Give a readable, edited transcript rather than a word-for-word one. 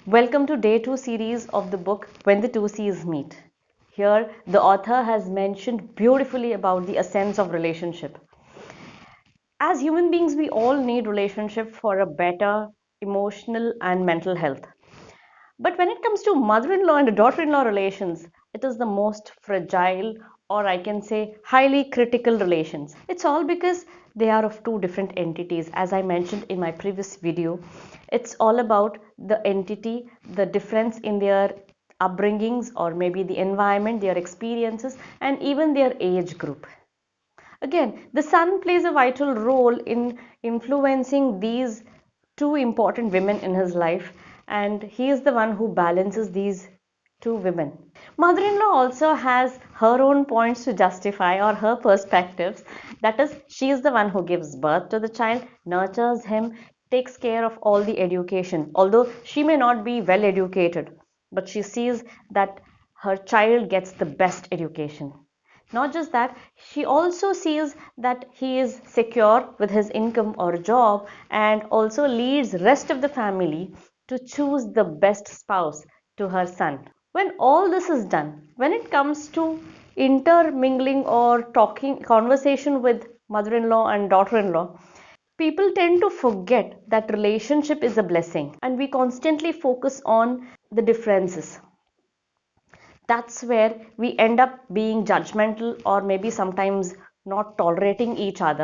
Welcome to day 2 series of the book When the Two Seas Meet. Here, the author has mentioned beautifully about the essence of relationship. As human beings, we all need relationship for a better emotional and mental health. But when it comes to mother-in-law and daughter-in-law relations, it is the most fragile, or I can say highly critical relations. It's all because they are of two different entities. As I mentioned in my previous video, it's all about the entity, the difference in their upbringings or maybe the environment, their experiences, and even their age group. Again, the son plays a vital role in influencing these two important women in his life, and he is the one who balances these two women. Mother in law also has her own points to justify or her perspectives. That is, she is the one who gives birth to the child, nurtures him, takes care of all the education. Although she may not be well educated, but she sees that her child gets the best education. Not just that, she also sees that he is secure with his income or job, and also leads rest of the family to choose the best spouse to her son. When all this is done, when it comes to intermingling or talking conversation with mother-in-law and daughter-in-law, people tend to forget that relationship is a blessing, and we constantly focus on the differences. That's where we end up being judgmental or maybe sometimes not tolerating each other.